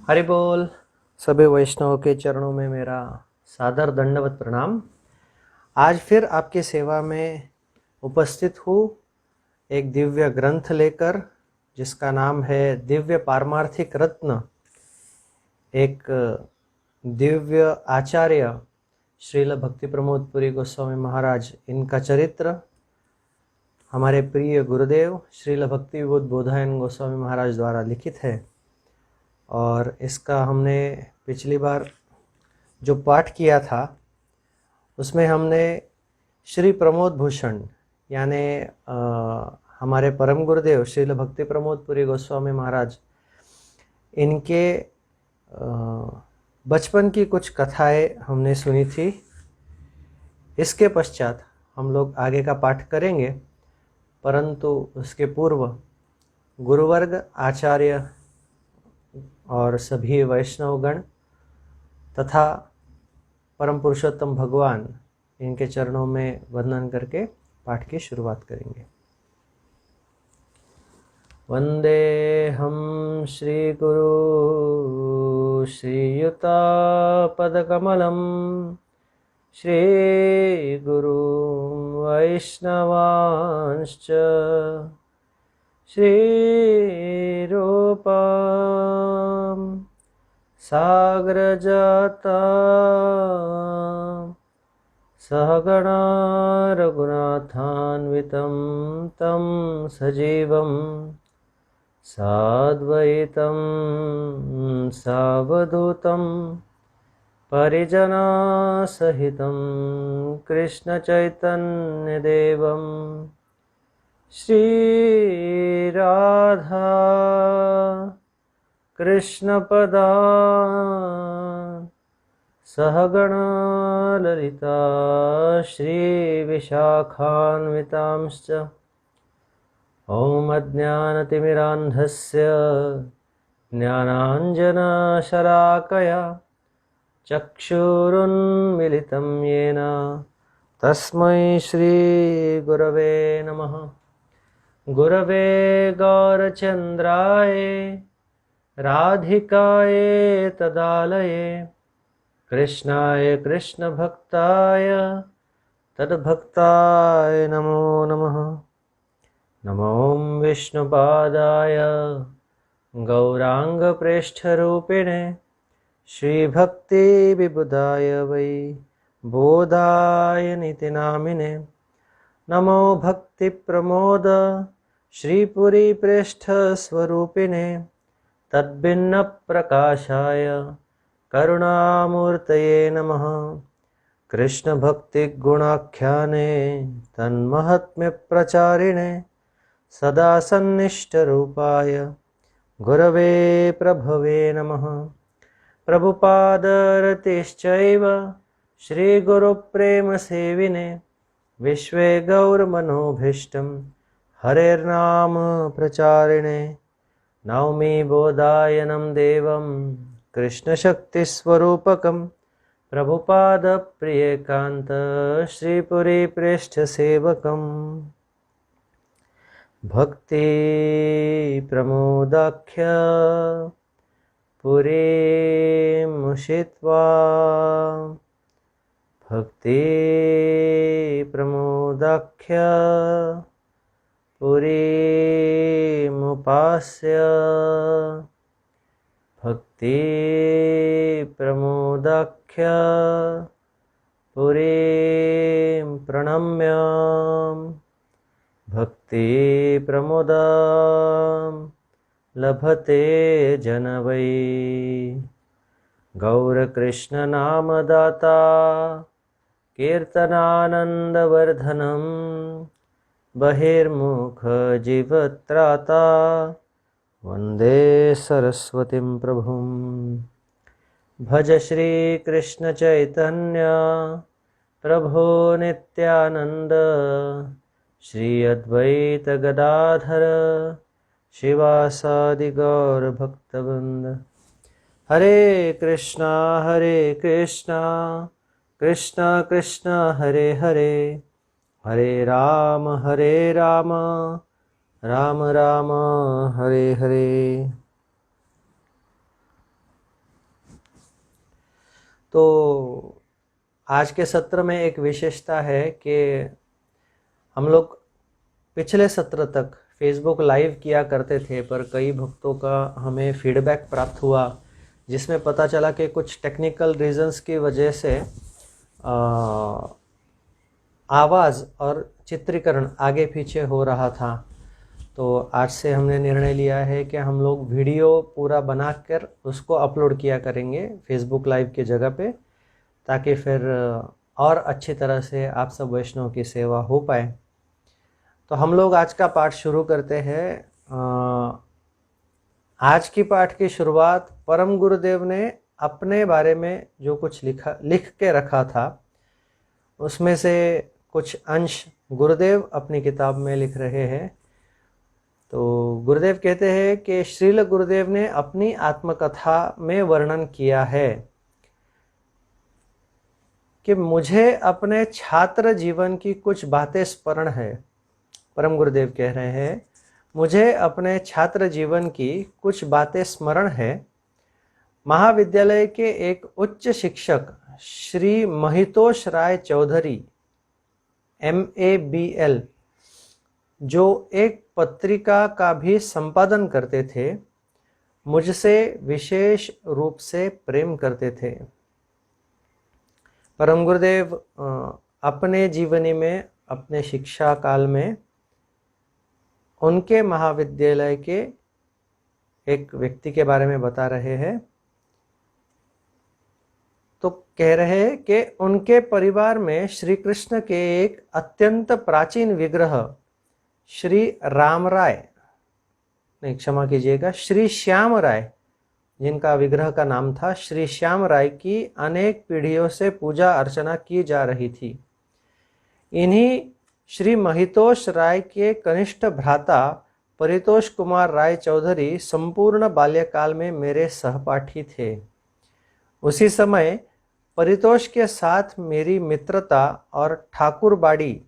हरि बोल। सभी वैष्णवों के चरणों में मेरा सादर दंडवत प्रणाम। आज फिर आपकी सेवा में उपस्थित हूँ एक दिव्य ग्रंथ लेकर, जिसका नाम है दिव्य पारमार्थिक रत्न। एक दिव्य आचार्य श्रील भक्ति प्रमोद पुरी गोस्वामी महाराज, इनका चरित्र हमारे प्रिय गुरुदेव श्रील भक्ति विबोध बोधायन गोस्वामी महाराज द्वारा लिखित है। और इसका हमने पिछली बार जो पाठ किया था उसमें हमने श्री प्रमोद भूषण यानी हमारे परम गुरुदेव श्रील भक्ति प्रमोद पुरी गोस्वामी महाराज, इनके बचपन की कुछ कथाएं हमने सुनी थी। इसके पश्चात हम लोग आगे का पाठ करेंगे, परंतु उसके पूर्व गुरुवर्ग, आचार्य और सभी वैष्णवगण तथा परम पुरुषोत्तम भगवान, इनके चरणों में वंदन करके पाठ की शुरुआत करेंगे। वंदे हम श्री गुरु श्रीयुतापदकमलं श्री गुरु वैष्णवांश्च श्रीरूपं साग्रजाता सहगणा रघुनाथान्वितं तं सजीवं साद्वैतं सावधूतं परिजनसहितं कृष्णचैतन्यदेवं श्री राधा कृष्णपदा सहगणा ललिता श्री विशाखान्वितांश्च ॐ अज्ञानतिमिरान्धस्य ज्ञानाञ्जनशलाकया चक्षुरुन्मिलितं येन तस्मै श्रीगुरवे नमः। गुरवे गौरचन्द्राय राधिकाय तदालये कृष्णाय कृष्णभक्ताय तद्भक्ताय नमो नमः। नमो विष्णुपादाय गौराङ्गप्रेष्ठरूपिणे श्रीभक्तिविबुधाय वै बोधाय नितिनामिने नमो भक्तिप्रमोद श्रीपुरीप्रेष्ठस्वरूपिणे तद्भिन्नप्रकाशाय करुणामूर्तये नमः। कृष्णभक्तिगुणाख्याने तन्महात्म्यप्रचारिणे सदा सन्निष्ठरूपाय गुरवे प्रभवे नमः। प्रभुपादरतिश्चैव श्रीगुरुप्रेमसेविने विश्वे गौरमनोभीष्टं हरेर्नाम प्रचारिणे नौमि बोधायनं देवं कृष्णशक्तिस्वरूपकं प्रभुपादप्रियकान्त श्रीपुरीप्रेष्ठसेवकम्। भक्ति प्रमोदाख्य पुरीमुषित्वा भक्ति प्रमोदाख्य पुरीमुपास्य भक्ति प्रमोदाख्य पुरीं प्रणम्य भक्ति प्रमोदं लभते जन वै। गौरकृष्ण नाम दाता कीर्तनानंदवर्धनम बहिर्मुख जीवत्राता वंदे सरस्वतीं प्रभुं। भज श्री कृष्ण चैतन्य प्रभो नित्यानंद श्री अद्वैत गदाधर शिवासादि गौर भक्तवृंद। हरे कृष्णा कृष्णा कृष्णा हरे हरे, हरे राम राम राम हरे हरे। तो आज के सत्र में एक विशेषता है कि हम लोग पिछले सत्र तक फेसबुक लाइव किया करते थे, पर कई भक्तों का हमें फीडबैक प्राप्त हुआ जिसमें पता चला कि कुछ टेक्निकल रीजंस की वजह से आवाज़ और चित्रीकरण आगे पीछे हो रहा था। तो आज से हमने निर्णय लिया है कि हम लोग वीडियो पूरा बनाकर उसको अपलोड किया करेंगे फेसबुक लाइव की जगह पे, ताकि फिर और अच्छी तरह से आप सब वैष्णव की सेवा हो पाए। तो हम लोग आज का पाठ शुरू करते हैं। आज की पाठ की शुरुआत परम गुरुदेव ने अपने बारे में जो कुछ लिख के रखा था उसमें से कुछ अंश गुरुदेव अपनी किताब में लिख रहे हैं। तो गुरुदेव कहते हैं कि श्रील गुरुदेव ने अपनी आत्मकथा में वर्णन किया है कि मुझे अपने छात्र जीवन की कुछ बातें स्मरण है। परम गुरुदेव कह रहे हैं, मुझे अपने छात्र जीवन की कुछ बातें स्मरण है। महाविद्यालय के एक उच्च शिक्षक श्री महितोष राय चौधरी MABL, जो एक पत्रिका का भी संपादन करते थे, मुझसे विशेष रूप से प्रेम करते थे। परम गुरुदेव अपने जीवनी में, अपने शिक्षा काल में उनके महाविद्यालय के एक व्यक्ति के बारे में बता रहे हैं। तो कह रहे हैं कि उनके परिवार में श्री कृष्ण के एक अत्यंत प्राचीन विग्रह श्री राम राय, नहीं क्षमा कीजिएगा, श्री श्याम राय, जिनका विग्रह का नाम था श्री श्याम राय, की अनेक पीढ़ियों से पूजा अर्चना की जा रही थी। इन्हीं श्री महितोष राय के कनिष्ठ भ्राता परितोष कुमार राय चौधरी संपूर्ण बाल्यकाल में मेरे सहपाठी थे। उसी समय परितोष के साथ मेरी मित्रता और ठाकुरबाड़ी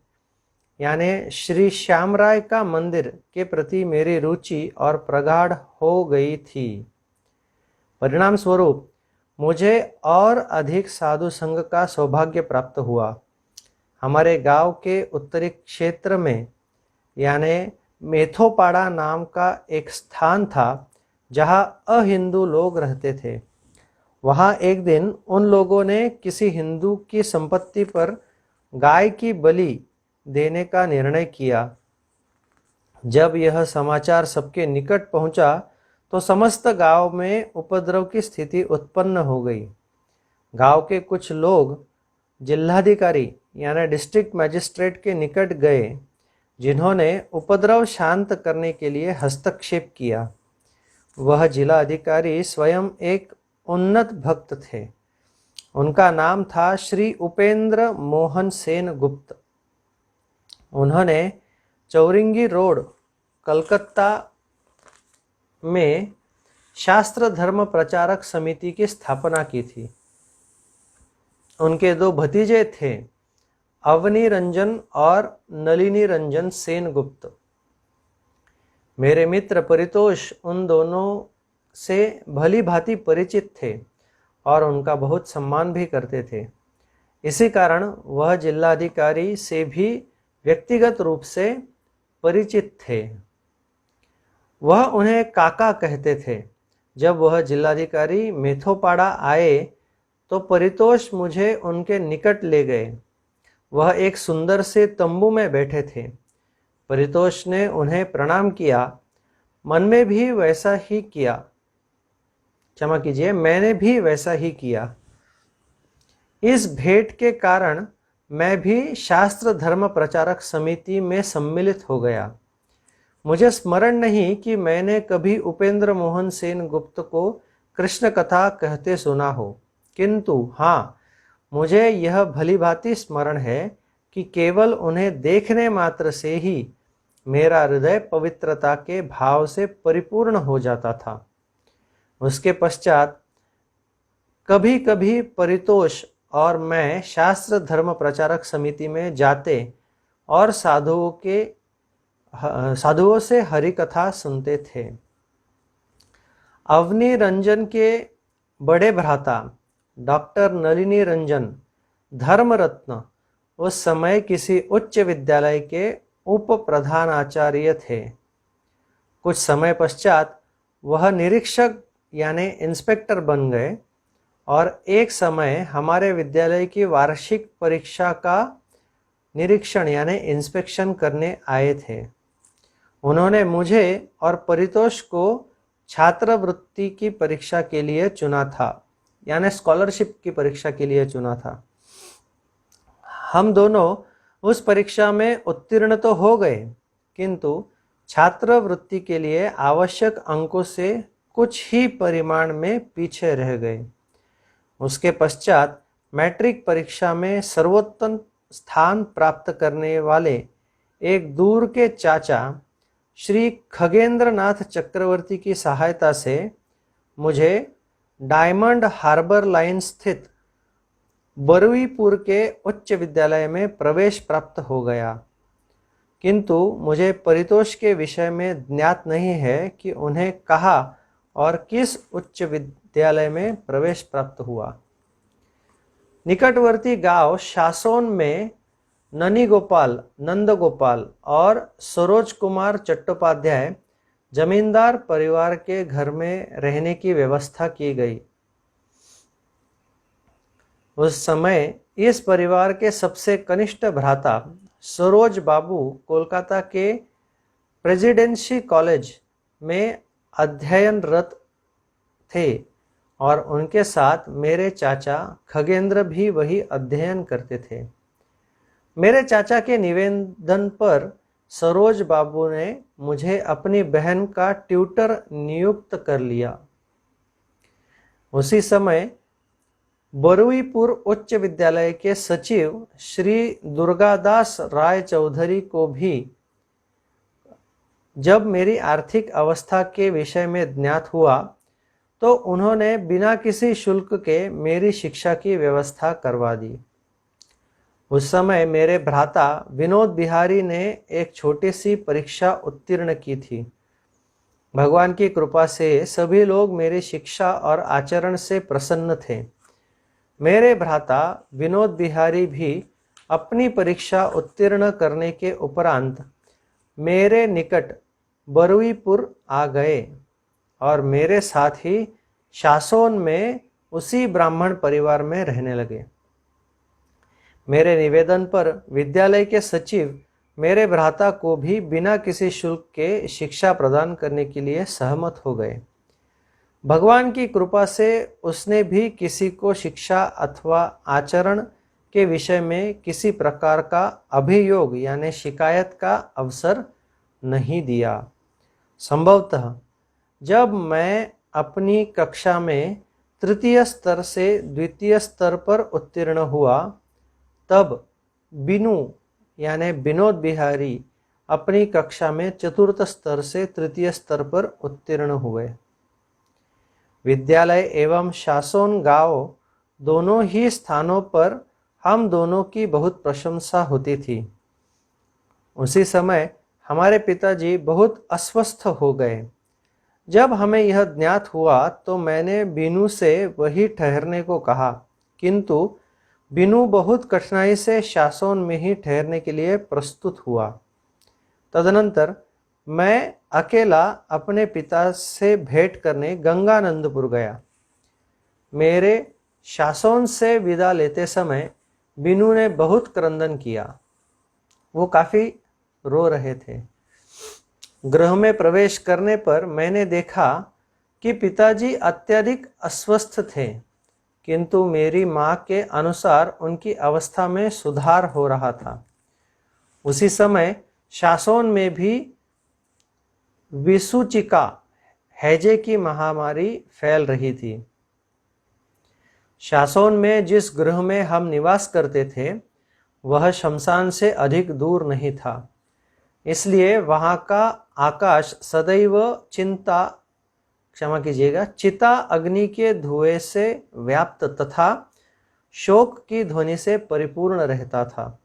यानी श्री श्याम राय का मंदिर के प्रति मेरी रुचि और प्रगाढ़ हो गई थी। परिणाम स्वरूप मुझे और अधिक साधु संघ का सौभाग्य प्राप्त हुआ। हमारे गांव के उत्तरी क्षेत्र में यानी मेथोपाड़ा नाम का एक स्थान था जहां अहिंदू लोग रहते थे। वहां एक दिन उन लोगों ने किसी हिंदू की संपत्ति पर गाय की बलि देने का निर्णय किया। जब यह समाचार सबके निकट पहुंचा तो समस्त गांव में उपद्रव की स्थिति उत्पन्न हो गई। गांव के कुछ लोग जिलाधिकारी यानी डिस्ट्रिक्ट मजिस्ट्रेट के निकट गए, जिन्होंने उपद्रव शांत करने के लिए हस्तक्षेप किया। वह जिला अधिकारी स्वयं एक उन्नत भक्त थे। उनका नाम था श्री उपेंद्र मोहन सेन गुप्त। उन्होंने चौरिंगी रोड कलकत्ता में शास्त्र धर्म प्रचारक समिति की स्थापना की थी। उनके दो भतीजे थे, अवनी रंजन और नलिनी रंजन सेन गुप्त। मेरे मित्र परितोष उन दोनों से भली भांति परिचित थे और उनका बहुत सम्मान भी करते थे। इसी कारण वह जिलाधिकारी से भी व्यक्तिगत रूप से परिचित थे। वह उन्हें काका कहते थे। जब वह जिलाधिकारी मेथोपाड़ा आए तो परितोष मुझे उनके निकट ले गए। वह एक सुंदर से तंबू में बैठे थे। परितोष ने उन्हें प्रणाम किया। मन में भी वैसा ही किया, क्षमा कीजिए, मैंने भी वैसा ही किया। इस भेंट के कारण मैं भी शास्त्र धर्म प्रचारक समिति में सम्मिलित हो गया। मुझे स्मरण नहीं कि मैंने कभी उपेंद्र मोहन सेन गुप्त को कृष्ण कथा कहते सुना हो, किंतु हाँ, मुझे यह भलीभांति स्मरण है कि केवल उन्हें देखने मात्र से ही मेरा हृदय पवित्रता के भाव से परिपूर्ण हो जाता था। उसके पश्चात कभी कभी परितोष और मैं शास्त्र धर्म प्रचारक समिति में जाते और साधुओं से हरि कथा सुनते थे। अवनी रंजन के बड़े भ्राता डॉक्टर नलिनी रंजन धर्मरत्न उस समय किसी उच्च विद्यालय के उप प्रधानाचार्य थे। कुछ समय पश्चात वह निरीक्षक यानी इंस्पेक्टर बन गए और एक समय हमारे विद्यालय की वार्षिक परीक्षा का निरीक्षण यानी इंस्पेक्शन करने आए थे। उन्होंने मुझे और परितोष को छात्रवृत्ति की परीक्षा के लिए चुना था, यानी स्कॉलरशिप की परीक्षा के लिए चुना था। हम दोनों उस परीक्षा में उत्तीर्ण तो हो गए, किंतु छात्रवृत्ति के लिए आवश्यक अंकों से कुछ ही परिमाण में पीछे रह गए। उसके पश्चात मैट्रिक परीक्षा में सर्वोत्तम स्थान प्राप्त करने वाले एक दूर के चाचा श्री खगेंद्र नाथ चक्रवर्ती की सहायता से मुझे डायमंड हार्बर लाइन स्थित बरुईपुर के उच्च विद्यालय में प्रवेश प्राप्त हो गया, किंतु मुझे परितोष के विषय में ज्ञात नहीं है कि उन्हें कहाँ और किस उच्च विद्यालय में प्रवेश प्राप्त हुआ। निकटवर्ती गांव शासोन में ननी गोपाल, नंद गोपाल और सरोज कुमार चट्टोपाध्याय जमींदार परिवार के घर में रहने की व्यवस्था की गई। उस समय इस परिवार के सबसे कनिष्ठ भ्राता सरोज बाबू कोलकाता के प्रेसिडेंसी कॉलेज में अध्ययनरत थे और उनके साथ मेरे चाचा खगेंद्र भी वही अध्ययन करते थे। मेरे चाचा के निवेदन पर सरोज बाबू ने मुझे अपनी बहन का ट्यूटर नियुक्त कर लिया। उसी समय बरुईपुर उच्च विद्यालय के सचिव श्री दुर्गादास राय चौधरी को भी जब मेरी आर्थिक अवस्था के विषय में ज्ञात हुआ तो उन्होंने बिना किसी शुल्क के मेरी शिक्षा की व्यवस्था करवा दी। उस समय मेरे भ्राता विनोद बिहारी ने एक छोटी सी परीक्षा उत्तीर्ण की थी। भगवान की कृपा से सभी लोग मेरी शिक्षा और आचरण से प्रसन्न थे। मेरे भ्राता विनोद बिहारी भी अपनी परीक्षा उत्तीर्ण करने के उपरांत मेरे निकट बरुईपुर आ गए और मेरे साथ ही शासोन में उसी ब्राह्मण परिवार में रहने लगे। मेरे निवेदन पर विद्यालय के सचिव मेरे भ्राता को भी बिना किसी शुल्क के शिक्षा प्रदान करने के लिए सहमत हो गए। भगवान की कृपा से उसने भी किसी को शिक्षा अथवा आचरण के विषय में किसी प्रकार का अभियोग यानी शिकायत का अवसर नहीं दिया। संभवतः जब मैं अपनी कक्षा में तृतीय स्तर से द्वितीय स्तर पर उत्तीर्ण हुआ, तब बिनू यानी विनोद बिहारी अपनी कक्षा में चतुर्थ स्तर से तृतीय स्तर पर उत्तीर्ण हुए। विद्यालय एवं शासोन गांव दोनों ही स्थानों पर हम दोनों की बहुत प्रशंसा होती थी। उसी समय हमारे पिताजी बहुत अस्वस्थ हो गए। जब हमें यह ज्ञात हुआ तो मैंने बीनू से वही ठहरने को कहा, किंतु बीनू बहुत कठिनाई से शासोन में ही ठहरने के लिए प्रस्तुत हुआ। तदनंतर मैं अकेला अपने पिता से भेंट करने गंगानंदपुर गया। मेरे शासोन से विदा लेते समय बीनू ने बहुत क्रंदन किया। वो काफ़ी रो रहे थे। गृह में प्रवेश करने पर मैंने देखा कि पिताजी अत्यधिक अस्वस्थ थे, किंतु मेरी माँ के अनुसार उनकी अवस्था में सुधार हो रहा था। उसी समय शासोन में भी विसूचिका हैजे की महामारी फैल रही थी। शासोन में जिस गृह में हम निवास करते थे वह शमशान से अधिक दूर नहीं था, इसलिए वहाँ का आकाश सदैव चिता अग्नि के धुएं से व्याप्त तथा शोक की ध्वनि से परिपूर्ण रहता था।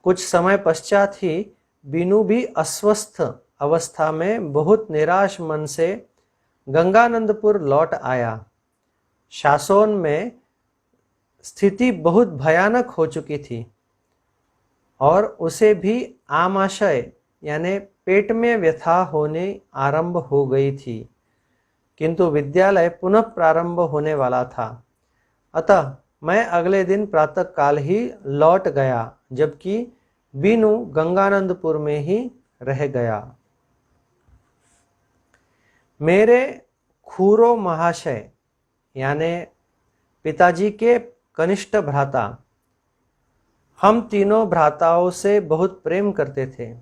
कुछ समय पश्चात ही बीनू भी अस्वस्थ अवस्था में बहुत निराश मन से गंगानंदपुर लौट आया। शासोन में स्थिति बहुत भयानक हो चुकी थी और उसे भी आमाशय यानी पेट में व्यथा होने आरंभ हो गई थी, किंतु विद्यालय पुनः प्रारंभ होने वाला था। अतः मैं अगले दिन प्रातःकाल ही लौट गया, जबकि बीनू गंगानंदपुर में ही रह गया। मेरे खूरो महाशय यानी पिताजी के कनिष्ठ भ्राता, हम तीनों भ्राताओं से बहुत प्रेम करते थे,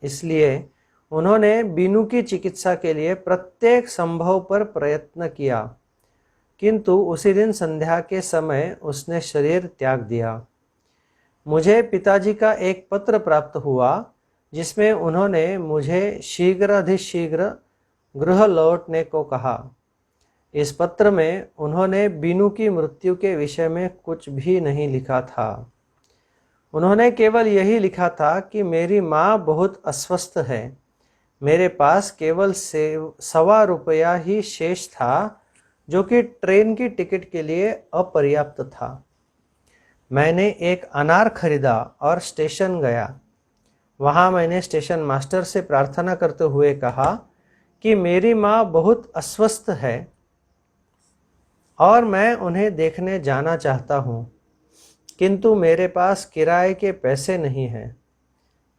इसलिए उन्होंने बीनू की चिकित्सा के लिए प्रत्येक संभव पर प्रयत्न किया, किंतु उसी दिन संध्या के समय उसने शरीर त्याग दिया। मुझे पिताजी का एक पत्र प्राप्त हुआ जिसमें उन्होंने मुझे शीघ्रातिशीघ्र गृह लौटने को कहा। इस पत्र में उन्होंने बीनू की मृत्यु के विषय में कुछ भी नहीं लिखा था। उन्होंने केवल यही लिखा था कि मेरी माँ बहुत अस्वस्थ है, मेरे पास केवल ₹125 ही शेष था, जो कि ट्रेन की टिकट के लिए अपर्याप्त था। मैंने एक अनार खरीदा और स्टेशन गया। वहाँ मैंने स्टेशन मास्टर से प्रार्थना करते हुए कहा कि मेरी माँ बहुत अस्वस्थ है और मैं उन्हें देखने जाना चाहता हूँ, किंतु मेरे पास किराए के पैसे नहीं हैं।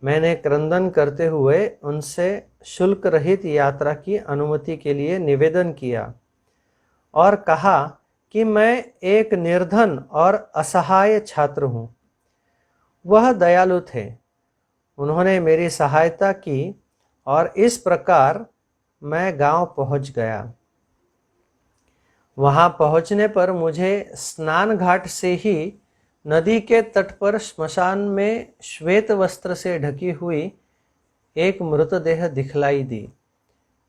मैंने क्रंदन करते हुए उनसे शुल्क रहित यात्रा की अनुमति के लिए निवेदन किया और कहा कि मैं एक निर्धन और असहाय छात्र हूँ। वह दयालु थे, उन्होंने मेरी सहायता की और इस प्रकार मैं गांव पहुंच गया। वहां पहुंचने पर मुझे स्नान घाट से ही नदी के तट पर श्मशान में श्वेत वस्त्र से ढकी हुई एक मृतदेह दिखलाई दी।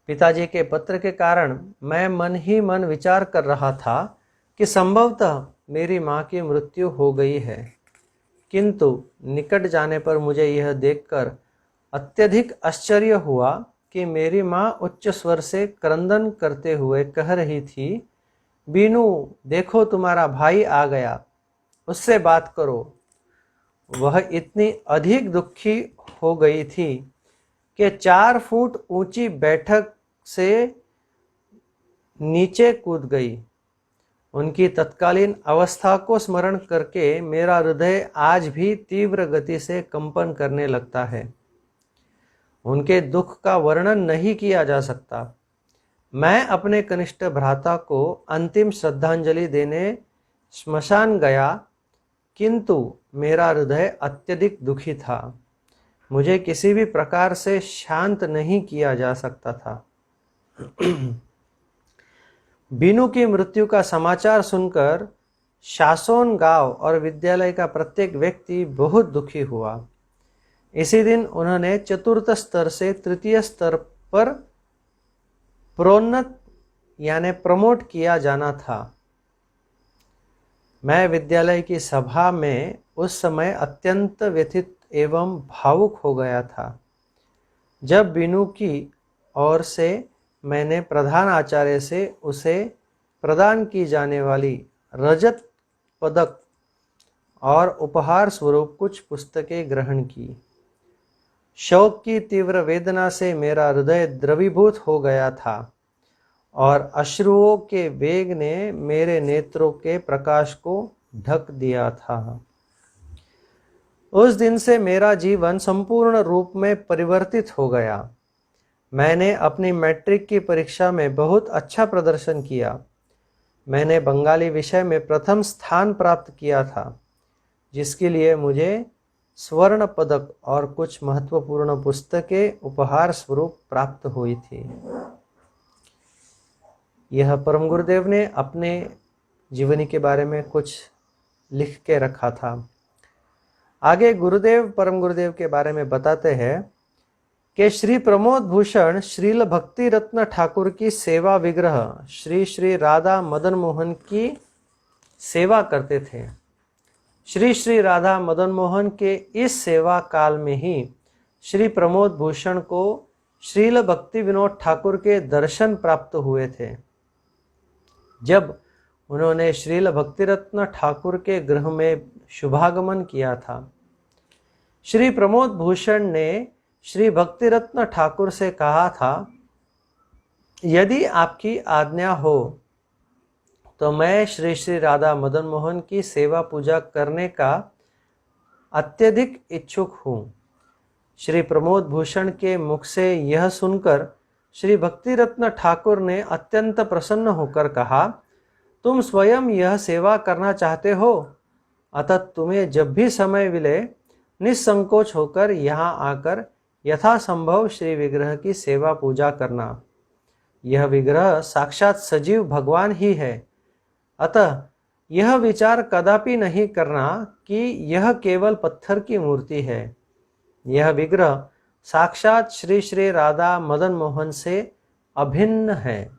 पिताजी के पत्र के कारण मैं मन ही मन विचार कर रहा था कि संभवतः मेरी माँ की मृत्यु हो गई है, किंतु निकट जाने पर मुझे यह देखकर अत्यधिक आश्चर्य हुआ कि मेरी माँ उच्च स्वर से क्रंदन करते हुए कह रही थी, बीनू देखो तुम्हारा भाई आ गया, उससे बात करो। वह इतनी अधिक दुखी हो गई थी कि 4 फुट ऊंची बैठक से नीचे कूद गई। उनकी तत्कालीन अवस्था को स्मरण करके मेरा हृदय आज भी तीव्र गति से कंपन करने लगता है। उनके दुख का वर्णन नहीं किया जा सकता। मैं अपने कनिष्ठ भ्राता को अंतिम श्रद्धांजलि देने श्मशान गया, किंतु मेरा हृदय अत्यधिक दुखी था। मुझे किसी भी प्रकार से शांत नहीं किया जा सकता था। बीनू की मृत्यु का समाचार सुनकर शासोन गांव और विद्यालय का प्रत्येक व्यक्ति बहुत दुखी हुआ। इसी दिन उन्होंने चतुर्थ स्तर से तृतीय स्तर पर प्रोन्नत यानी प्रमोट किया जाना था। मैं विद्यालय की सभा में उस समय अत्यंत व्यथित एवं भावुक हो गया था। जब बीनू की ओर से मैंने प्रधान आचार्य से उसे प्रदान की जाने वाली रजत पदक और उपहार स्वरूप कुछ पुस्तकें ग्रहण की। शोक की तीव्र वेदना से मेरा हृदय द्रवीभूत हो गया था और अश्रुओं के वेग ने मेरे नेत्रों के प्रकाश को ढक दिया था। उस दिन से मेरा जीवन संपूर्ण रूप में परिवर्तित हो गया। मैंने अपनी मैट्रिक की परीक्षा में बहुत अच्छा प्रदर्शन किया। मैंने बंगाली विषय में प्रथम स्थान प्राप्त किया था, जिसके लिए मुझे स्वर्ण पदक और कुछ महत्वपूर्ण पुस्तकें उपहार स्वरूप प्राप्त हुई थी। यह परम गुरुदेव ने अपने जीवनी के बारे में कुछ लिख के रखा था। आगे गुरुदेव परम गुरुदेव के बारे में बताते हैं कि श्री प्रमोद भूषण श्रील भक्ति रत्न ठाकुर की सेवा विग्रह श्री श्री राधा मदन मोहन की सेवा करते थे। श्री श्री राधा मदन मोहन के इस सेवा काल में ही श्री प्रमोद भूषण को श्रील भक्ति विनोद ठाकुर के दर्शन प्राप्त हुए थे। जब उन्होंने श्रील भक्तिरत्न ठाकुर के गृह में शुभागमन किया था। श्री प्रमोद भूषण ने श्री भक्तिरत्न ठाकुर से कहा था, यदि आपकी आज्ञा हो तो मैं श्री श्री राधा मदन मोहन की सेवा पूजा करने का अत्यधिक इच्छुक हूँ। श्री प्रमोद भूषण के मुख से यह सुनकर श्री भक्तिरत्न ठाकुर ने अत्यंत प्रसन्न होकर कहा, तुम स्वयं यह सेवा करना चाहते हो, अतः तुम्हें जब भी समय मिले निसंकोच होकर यहाँ आकर यथासंभव श्री विग्रह की सेवा पूजा करना। यह विग्रह साक्षात सजीव भगवान ही है, अतः यह विचार कदापि नहीं करना कि यह केवल पत्थर की मूर्ति है। यह विग्रह साक्षात श्री श्री राधा मदन मोहन से अभिन्न है।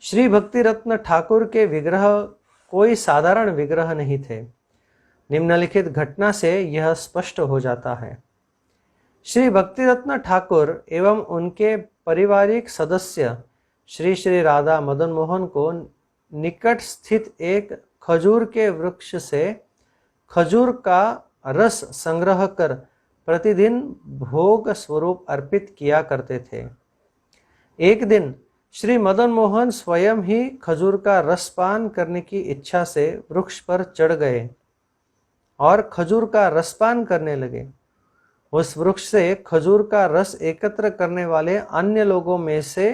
श्री भक्तिरत्न ठाकुर के विग्रह कोई साधारण विग्रह नहीं थे। निम्नलिखित घटना से यह स्पष्ट हो जाता है। श्री भक्तिरत्न ठाकुर एवं उनके पारिवारिक सदस्य श्री श्री राधा मदन मोहन को निकट स्थित एक खजूर के वृक्ष से खजूर का रस संग्रह कर प्रतिदिन भोग स्वरूप अर्पित किया करते थे। एक दिन श्री मदन मोहन स्वयं ही खजूर का रस पान करने की इच्छा से वृक्ष पर चढ़ गए और खजूर का रस पान करने लगे। उस वृक्ष से खजूर का रस एकत्र करने वाले अन्य लोगों में से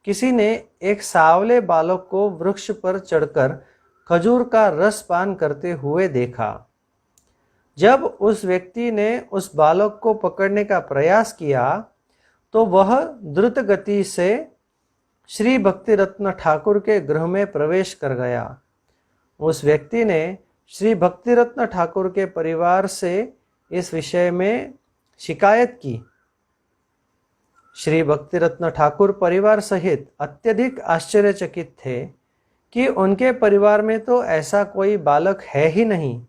किसी ने एक सावले बालक को वृक्ष पर चढ़कर खजूर का रस पान करते हुए देखा। जब उस व्यक्ति ने उस बालक को पकड़ने का प्रयास किया तो वह द्रुत गति से श्री भक्तिरत्न ठाकुर के गृह में प्रवेश कर गया। उस व्यक्ति ने श्री भक्तिरत्न ठाकुर के परिवार से इस विषय में शिकायत की। श्री भक्तिरत्न ठाकुर परिवार सहित अत्यधिक आश्चर्यचकित थे कि उनके परिवार में तो ऐसा कोई बालक है ही नहीं।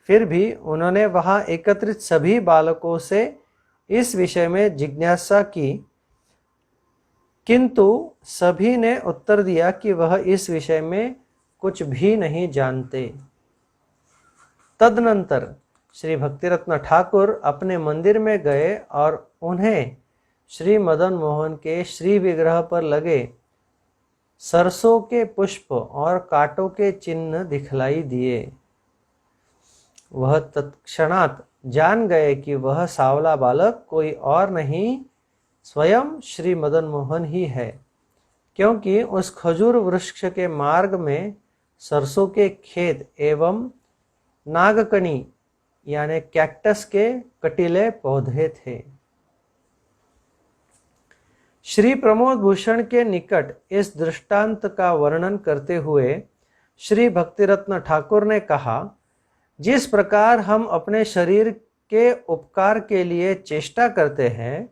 फिर भी उन्होंने वहां एकत्रित सभी बालकों से इस विषय में जिज्ञासा की, किंतु सभी ने उत्तर दिया कि वह इस विषय में कुछ भी नहीं जानते। तदनंतर श्री भक्तिरत्न ठाकुर अपने मंदिर में गए और उन्हें श्री मदन मोहन के श्री विग्रह पर लगे सरसों के पुष्प और कांटों के चिन्ह दिखलाई दिए। वह तत्क्षणात जान गए कि वह सावला बालक कोई और नहीं, स्वयं श्री मदन मोहन ही है, क्योंकि उस खजूर वृक्ष के मार्ग में सरसों के खेत एवं नागकनी यानी कैक्टस के कटीले पौधे थे। श्री प्रमोद भूषण के निकट इस दृष्टांत का वर्णन करते हुए श्री भक्तिरत्न ठाकुर ने कहा, जिस प्रकार हम अपने शरीर के उपकार के लिए चेष्टा करते हैं,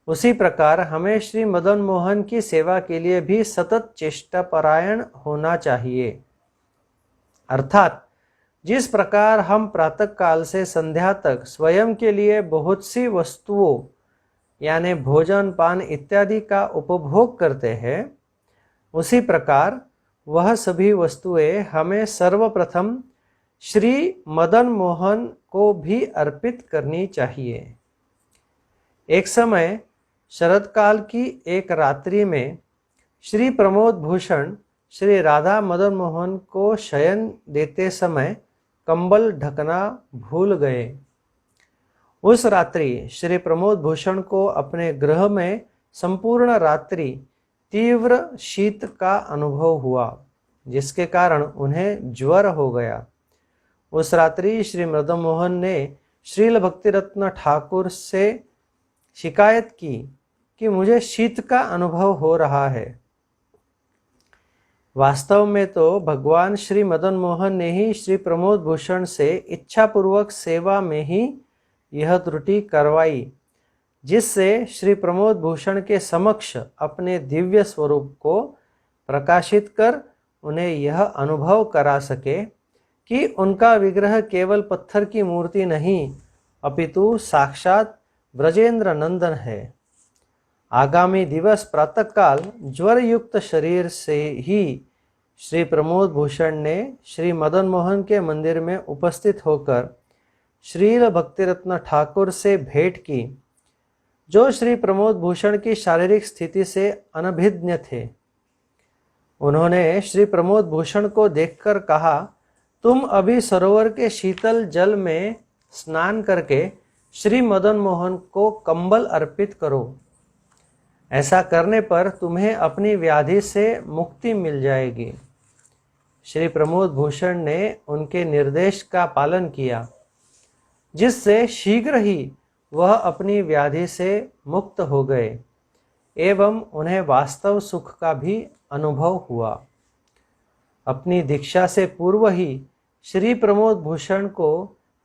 उसी प्रकार हमें श्री मदन मोहन की सेवा के लिए भी सतत चेष्टा परायण होना चाहिए। अर्थात जिस प्रकार हम प्रातः काल से संध्या तक स्वयं के लिए बहुत सी वस्तुओं यानी भोजन पान इत्यादि का उपभोग करते हैं, उसी प्रकार वह सभी वस्तुएं हमें सर्वप्रथम श्री मदन मोहन को भी अर्पित करनी चाहिए। एक समय शरद काल की एक रात्रि में श्री प्रमोद भूषण श्री राधा मदन मोहन को शयन देते समय कंबल ढकना भूल गए। उस रात्रि श्री प्रमोद भूषण को अपने गृह में संपूर्ण रात्रि तीव्र शीत का अनुभव हुआ, जिसके कारण उन्हें ज्वर हो गया। उस रात्रि श्री मदन मोहन ने श्रील भक्तिरत्न ठाकुर से शिकायत की कि मुझे शीत का अनुभव हो रहा है। वास्तव में तो भगवान श्री मदन मोहन ने ही श्री प्रमोद भूषण से इच्छापूर्वक सेवा में ही यह त्रुटि करवाई, जिससे श्री प्रमोद भूषण के समक्ष अपने दिव्य स्वरूप को प्रकाशित कर उन्हें यह अनुभव करा सके कि उनका विग्रह केवल पत्थर की मूर्ति नहीं, अपितु साक्षात ब्रजेंद्र नंदन है। आगामी दिवस प्रातःकाल ज्वर युक्त शरीर से ही श्री प्रमोद भूषण ने श्री मदन मोहन के मंदिर में उपस्थित होकर श्रील भक्तिरत्न ठाकुर से भेंट की, जो श्री प्रमोद भूषण की शारीरिक स्थिति से अनभिज्ञ थे। उन्होंने श्री प्रमोद भूषण को देखकर कहा, तुम अभी सरोवर के शीतल जल में स्नान करके श्री मदन मोहन को कंबल अर्पित करो। ऐसा करने पर तुम्हें अपनी व्याधि से मुक्ति मिल जाएगी। श्री प्रमोद भूषण ने उनके निर्देश का पालन किया, जिससे शीघ्र ही वह अपनी व्याधि से मुक्त हो गए एवं उन्हें वास्तव सुख का भी अनुभव हुआ। अपनी दीक्षा से पूर्व ही श्री प्रमोद भूषण को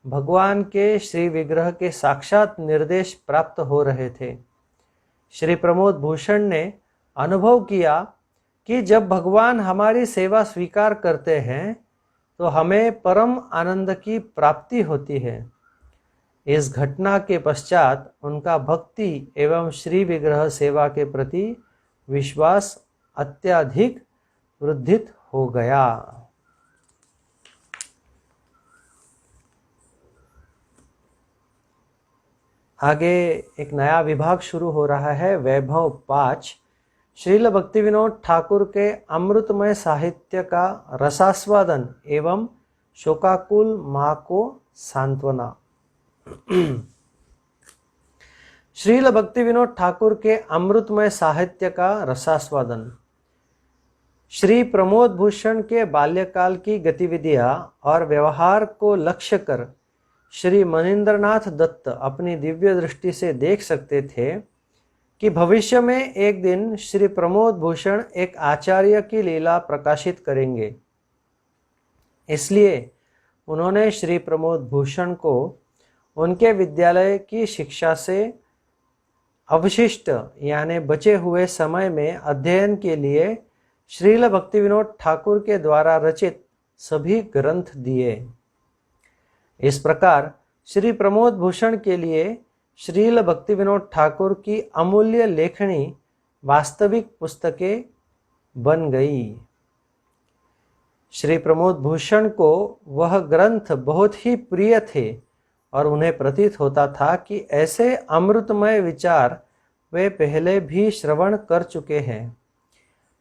भगवान के श्री विग्रह के साक्षात निर्देश प्राप्त हो रहे थे। श्री प्रमोद भूषण ने अनुभव किया कि जब भगवान हमारी सेवा स्वीकार करते हैं तो हमें परम आनंद की प्राप्ति होती है। इस घटना के पश्चात उनका भक्ति एवं श्री विग्रह सेवा के प्रति विश्वास अत्यधिक वृद्धित हो गया। आगे एक नया विभाग शुरू हो रहा है, वैभव 5। श्रील भक्ति विनोद ठाकुर के अमृतमय साहित्य का रसास्वादन एवं शोकाकुल माँ को सांत्वना। श्रील भक्ति विनोद ठाकुर के अमृतमय साहित्य का रसास्वादन। श्री प्रमोद भूषण के बाल्यकाल की गतिविधियां और व्यवहार को लक्ष्य कर श्री मनिंद्रनाथ दत्त अपनी दिव्य दृष्टि से देख सकते थे कि भविष्य में एक दिन श्री प्रमोद भूषण एक आचार्य की लीला प्रकाशित करेंगे। इसलिए उन्होंने श्री प्रमोद भूषण को उनके विद्यालय की शिक्षा से अवशिष्ट यानी बचे हुए समय में अध्ययन के लिए श्रील भक्ति विनोद ठाकुर के द्वारा रचित सभी ग्रंथ दिए। इस प्रकार श्री प्रमोद भूषण के लिए श्रील भक्ति विनोद ठाकुर की अमूल्य लेखनी वास्तविक पुस्तकें बन गई। श्री प्रमोद भूषण को वह ग्रंथ बहुत ही प्रिय थे और उन्हें प्रतीत होता था कि ऐसे अमृतमय विचार वे पहले भी श्रवण कर चुके हैं।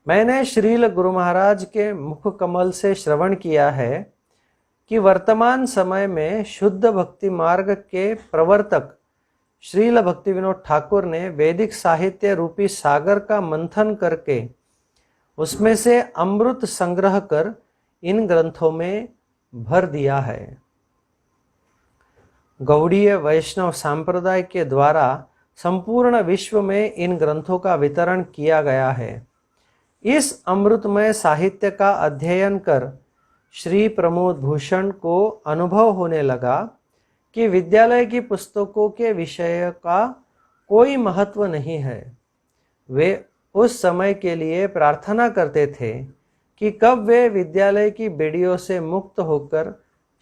मैंने श्रील गुरु महाराज के मुख कमल से श्रवण किया है कि वर्तमान समय में शुद्ध भक्ति मार्ग के प्रवर्तक श्रील भक्ति विनोद ठाकुर ने वैदिक साहित्य रूपी सागर का मंथन करके उसमें से अमृत संग्रह कर इन ग्रंथों में भर दिया है। गौड़ीय वैष्णव संप्रदाय के द्वारा संपूर्ण विश्व में इन ग्रंथों का वितरण किया गया है। इस अमृतमय साहित्य का अध्ययन कर श्री प्रमोद भूषण को अनुभव होने लगा कि विद्यालय की पुस्तकों के विषय का कोई महत्व नहीं है। वे उस समय के लिए प्रार्थना करते थे कि कब वे विद्यालय की बेड़ियों से मुक्त होकर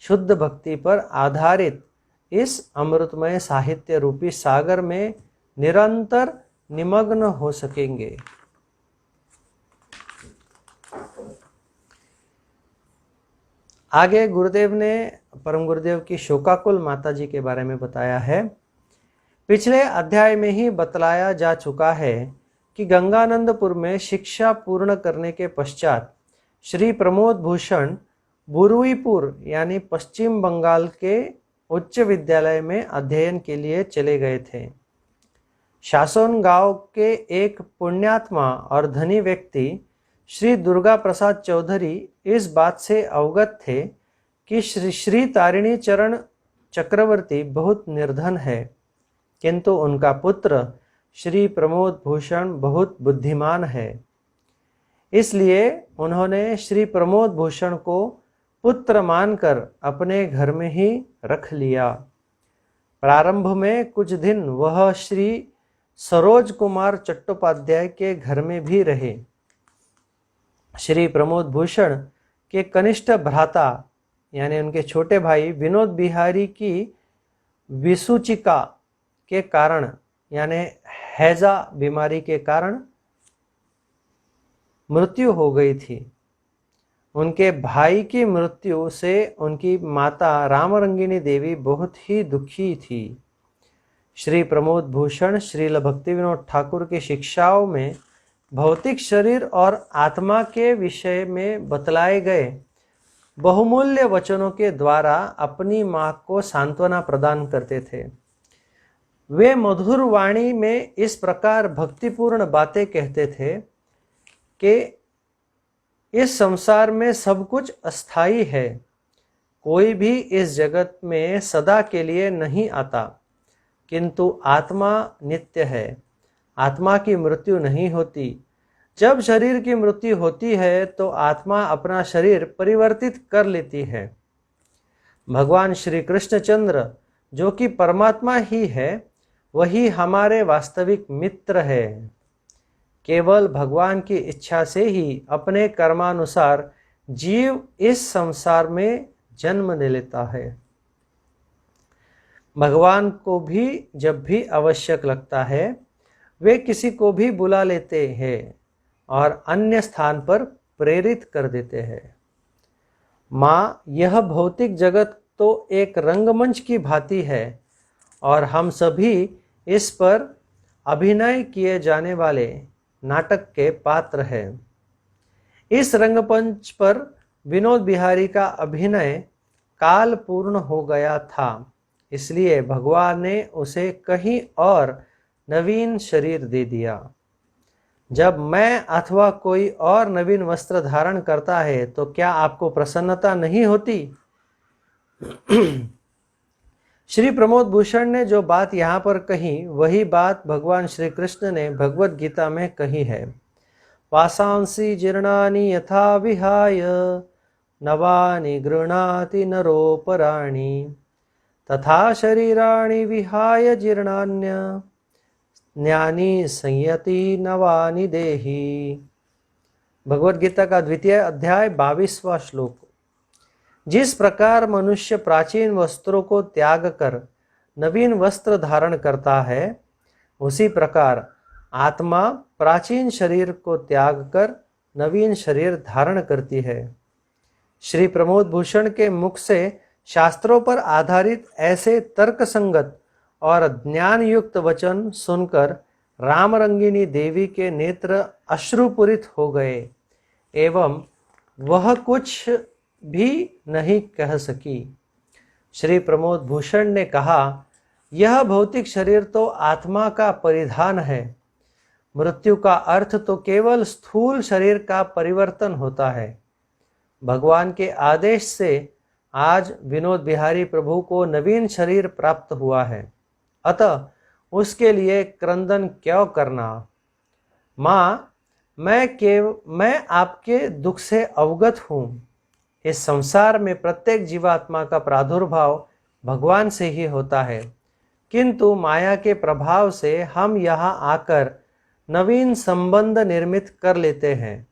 शुद्ध भक्ति पर आधारित इस अमृतमय साहित्य रूपी सागर में निरंतर निमग्न हो सकेंगे। आगे गुरुदेव ने परम गुरुदेव की शोकाकुल माता जी के बारे में बताया है। पिछले अध्याय में ही बतलाया जा चुका है कि गंगानंदपुर में शिक्षा पूर्ण करने के पश्चात श्री प्रमोद भूषण बुरुईपुर यानी पश्चिम बंगाल के उच्च विद्यालय में अध्ययन के लिए चले गए थे। शासन गांव के एक पुण्यात्मा और धनी व्यक्ति श्री दुर्गा प्रसाद चौधरी इस बात से अवगत थे कि श्री तारिणी चरण चक्रवर्ती बहुत निर्धन है, किंतु उनका पुत्र श्री प्रमोद भूषण बहुत बुद्धिमान है। इसलिए उन्होंने श्री प्रमोद भूषण को पुत्र मानकर अपने घर में ही रख लिया। प्रारंभ में कुछ दिन वह श्री सरोज कुमार चट्टोपाध्याय के घर में भी रहे। श्री प्रमोद भूषण के कनिष्ठ भ्राता यानी उनके छोटे भाई विनोद बिहारी की विसूचिका के कारण यानी हैजा बीमारी के कारण मृत्यु हो गई थी। उनके भाई की मृत्यु से उनकी माता रामरंगिनी देवी बहुत ही दुखी थी। श्री प्रमोद भूषण श्रील भक्तिविनोद ठाकुर की शिक्षाओं में भौतिक शरीर और आत्मा के विषय में बतलाए गए बहुमूल्य वचनों के द्वारा अपनी मां को सांत्वना प्रदान करते थे। वे मधुर वाणी में इस प्रकार भक्तिपूर्ण बातें कहते थे कि इस संसार में सब कुछ अस्थाई है, कोई भी इस जगत में सदा के लिए नहीं आता, किंतु आत्मा नित्य है, आत्मा की मृत्यु नहीं होती। जब शरीर की मृत्यु होती है तो आत्मा अपना शरीर परिवर्तित कर लेती है। भगवान श्री कृष्णचंद्र जो कि परमात्मा ही है, वही हमारे वास्तविक मित्र है। केवल भगवान की इच्छा से ही अपने कर्मानुसार जीव इस संसार में जन्म ले लेता है। भगवान को भी जब भी आवश्यक लगता है, वे किसी को भी बुला लेते हैं और अन्य स्थान पर प्रेरित कर देते हैं। माँ, यह भौतिक जगत तो एक रंगमंच की भांति है और हम सभी इस पर अभिनय किए जाने वाले नाटक के पात्र हैं। इस रंगमंच पर विनोद बिहारी का अभिनय काल पूर्ण हो गया था, इसलिए भगवान ने उसे कहीं और नवीन शरीर दे दिया। जब मैं अथवा कोई और नवीन वस्त्र धारण करता है तो क्या आपको प्रसन्नता नहीं होती? श्री प्रमोद भूषण ने जो बात यहाँ पर कही, वही बात भगवान श्री कृष्ण ने भगवत गीता में कही है। वासांसि जीर्णानि यथा विहाय नवानि गृह्णाति नरोपराणि तथा शरीराणि विहाय जीर्णान्यानि संयति नवानि देहि। भगवत गीता का द्वितीय अध्याय 22वां श्लोक। जिस प्रकार मनुष्य प्राचीन वस्त्रों को त्याग कर नवीन वस्त्र धारण करता है, उसी प्रकार आत्मा प्राचीन शरीर को त्याग कर नवीन शरीर धारण करती है। श्री प्रमोद भूषण के मुख से शास्त्रों पर आधारित ऐसे तर्कसंगत और ज्ञान युक्त वचन सुनकर रामरंगिनी देवी के नेत्र अश्रुपूरित हो गए एवं वह कुछ भी नहीं कह सकी। श्री प्रमोद भूषण ने कहा, यह भौतिक शरीर तो आत्मा का परिधान है। मृत्यु का अर्थ तो केवल स्थूल शरीर का परिवर्तन होता है। भगवान के आदेश से आज विनोद बिहारी प्रभु को नवीन शरीर प्राप्त हुआ है, अतः उसके लिए क्रंदन क्यों करना? माँ, मैं आपके दुख से अवगत हूँ। इस संसार में प्रत्येक जीवात्मा का प्रादुर्भाव भगवान से ही होता है, किंतु माया के प्रभाव से हम यहाँ आकर नवीन संबंध निर्मित कर लेते हैं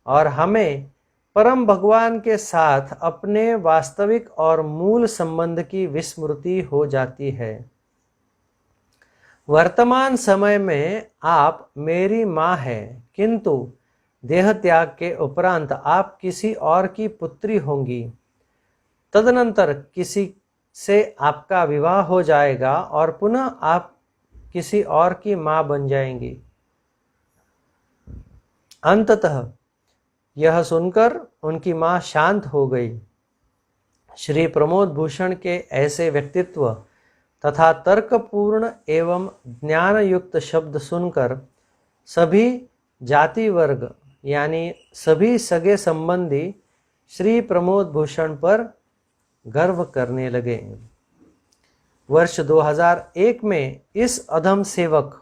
और हमें परम भगवान के साथ अपने वास्तविक और मूल संबंध की विस्मृति हो जाती है। वर्तमान समय में आप मेरी माँ हैं, किंतु देह त्याग के उपरांत आप किसी और की पुत्री होंगी। तदनंतर किसी से आपका विवाह हो जाएगा और पुनः आप किसी और की माँ बन जाएंगी। अंततः यह सुनकर उनकी माँ शांत हो गई। श्री प्रमोद भूषण के ऐसे व्यक्तित्व तथा तर्कपूर्ण एवं ज्ञान युक्त शब्द सुनकर सभी जाति वर्ग यानी सभी सगे संबंधी श्री प्रमोद भूषण पर गर्व करने लगे। वर्ष 2001 में इस अधम सेवक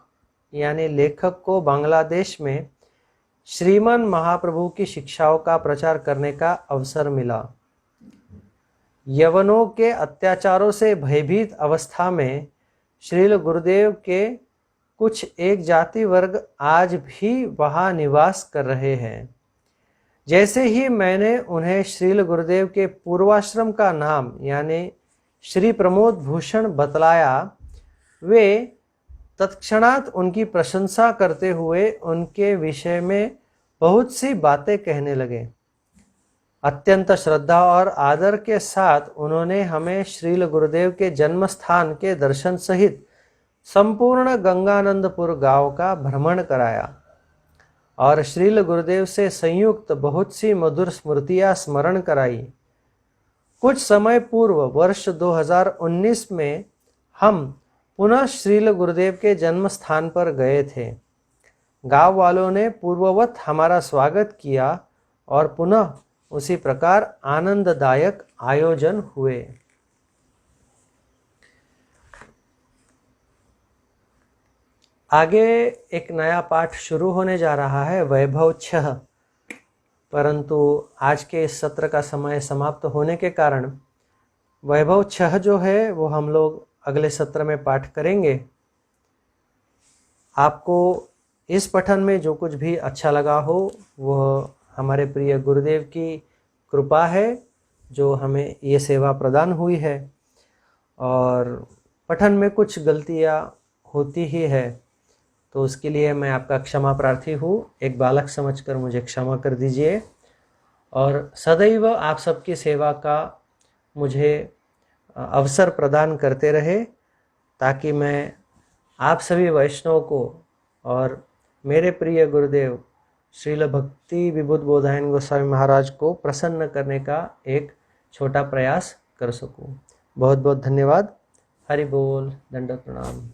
यानी लेखक को बांग्लादेश में श्रीमन महाप्रभु की शिक्षाओं का प्रचार करने का अवसर मिला। यवनों के अत्याचारों से भयभीत अवस्था में श्रील गुरुदेव के कुछ एक जाति वर्ग आज भी वहाँ निवास कर रहे हैं। जैसे ही मैंने उन्हें श्रील गुरुदेव के पूर्वाश्रम का नाम यानी श्री प्रमोद भूषण बतलाया, वे तत्क्षणात उनकी प्रशंसा करते हुए उनके विषय में बहुत सी बातें कहने लगे। अत्यंत श्रद्धा और आदर के साथ उन्होंने हमें श्रील गुरुदेव के जन्म स्थान के दर्शन सहित संपूर्ण गंगानंदपुर गांव का भ्रमण कराया और श्रील गुरुदेव से संयुक्त बहुत सी मधुर स्मृतियां स्मरण कराई। कुछ समय पूर्व वर्ष 2019 में हम पुनः श्रील गुरुदेव के जन्म स्थान पर गए थे। गांव वालों ने पूर्ववत हमारा स्वागत किया और पुनः उसी प्रकार आनंददायक आयोजन हुए। आगे एक नया पाठ शुरू होने जा रहा है, वैभव 6, परंतु आज के इस सत्र का समय समाप्त होने के कारण वैभव 6 जो है वो हम लोग अगले सत्र में पाठ करेंगे। आपको इस पठन में जो कुछ भी अच्छा लगा हो वह हमारे प्रिय गुरुदेव की कृपा है जो हमें ये सेवा प्रदान हुई है, और पठन में कुछ गलतियाँ होती ही है तो उसके लिए मैं आपका क्षमा प्रार्थी हूँ। एक बालक समझकर मुझे क्षमा कर दीजिए और सदैव आप सबकी सेवा का मुझे अवसर प्रदान करते रहे ताकि मैं आप सभी वैष्णव को और मेरे प्रिय गुरुदेव श्रील भक्ति विबुध बोधायन गोस्वामी महाराज को प्रसन्न करने का एक छोटा प्रयास कर सकूं। बहुत बहुत धन्यवाद। हरि बोल, दंडवत प्रणाम।